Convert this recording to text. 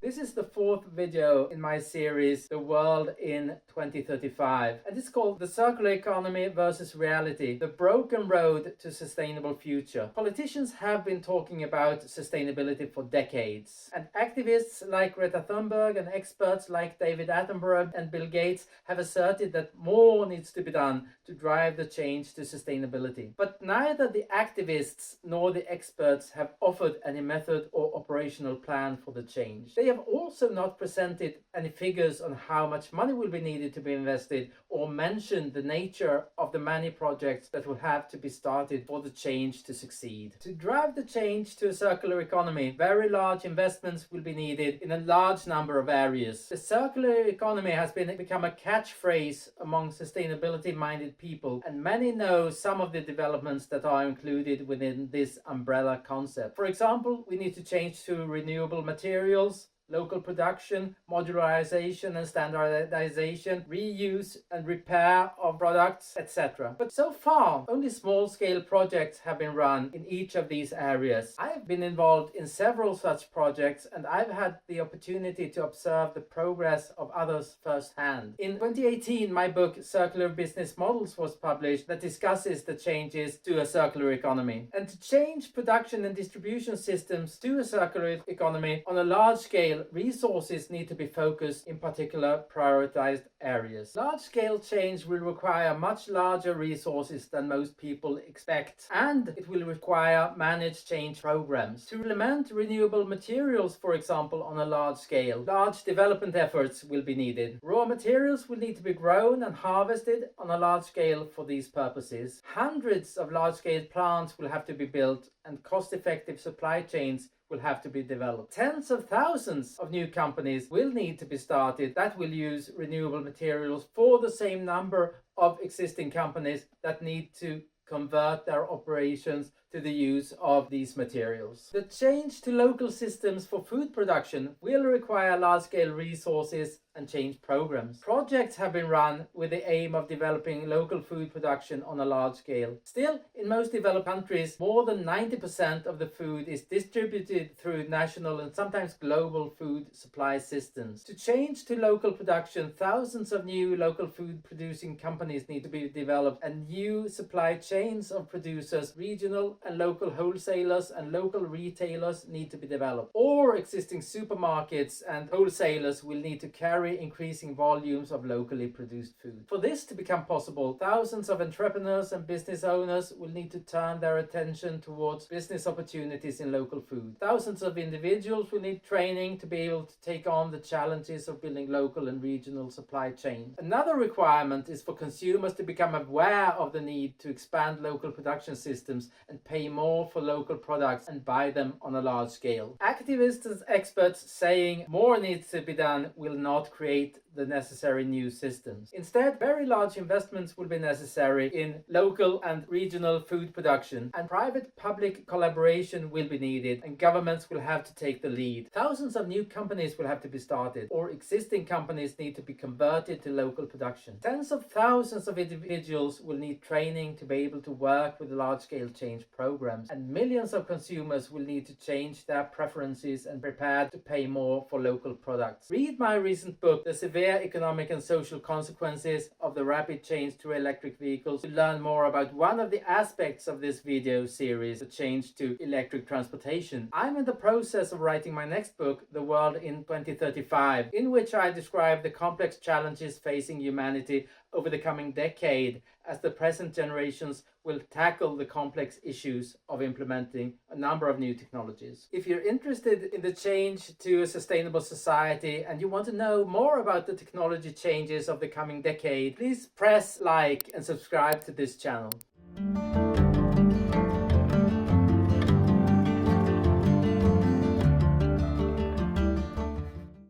This is the fourth video in my series, The World in 2035, and it's called The Circular Economy versus Reality, the Broken Road to Sustainable Future. Politicians have been talking about sustainability for decades, and activists like Greta Thunberg and experts like David Attenborough and Bill Gates have asserted that more needs to be done to drive the change to sustainability. But neither the activists nor the experts have offered any method or operational plan for the change. They have also not presented any figures on how much money will be needed to be invested or mentioned the nature of the many projects that will have to be started for the change to succeed. To drive the change to a circular economy, very large investments will be needed in a large number of areas. The circular economy has become a catchphrase among sustainability-minded people, and many know some of the developments that are included within this umbrella concept. For example, we need to change to renewable materials, local production, modularization and standardization, reuse and repair of products, etc. But so far, only small-scale projects have been run in each of these areas. I've been involved in several such projects, and I've had the opportunity to observe the progress of others firsthand. In 2018, my book Circular Business Models was published that discusses the changes to a circular economy. And to change production and distribution systems to a circular economy on a large scale, resources need to be focused in particular prioritized areas. Large-scale change will require much larger resources than most people expect, and it will require managed change programs. To implement renewable materials, for example, on a large scale, large development efforts will be needed. Raw materials will need to be grown and harvested on a large scale for these purposes. Hundreds of large-scale plants will have to be built, and cost-effective supply chains will have to be developed. Tens of thousands of new companies will need to be started that will use renewable materials for the same number of existing companies that need to convert their operations to the use of these materials. The change to local systems for food production will require large-scale resources and change programs. Projects have been run with the aim of developing local food production on a large scale. Still, in most developed countries, more than 90% of the food is distributed through national and sometimes global food supply systems. To change to local production, thousands of new local food producing companies need to be developed, and new supply chains of producers, regional and local wholesalers and local retailers need to be developed. Or existing supermarkets and wholesalers will need to carry increasing volumes of locally produced food. For this to become possible, thousands of entrepreneurs and business owners will need to turn their attention towards business opportunities in local food. Thousands of individuals will need training to be able to take on the challenges of building local and regional supply chains. Another requirement is for consumers to become aware of the need to expand local production systems and pay more for local products and buy them on a large scale. Activists and experts saying more needs to be done will not create the necessary new systems. Instead, very large investments will be necessary in local and regional food production, and private-public collaboration will be needed, and governments will have to take the lead. Thousands of new companies will have to be started, or existing companies need to be converted to local production. Tens of thousands of individuals will need training to be able to work with large-scale change programs, and millions of consumers will need to change their preferences and prepare to pay more for local products. Read my recent book, The Severe Economic and Social Consequences of the Rapid Change to Electric Vehicles, to learn more about one of the aspects of this video series, the change to electric transportation. I'm in the process of writing my next book, The World in 2035, in which I describe the complex challenges facing humanity over the coming decade as the present generations will tackle the complex issues of implementing a number of new technologies. If you're interested in the change to a sustainable society and you want to know more about the technology changes of the coming decade, please press like and subscribe to this channel.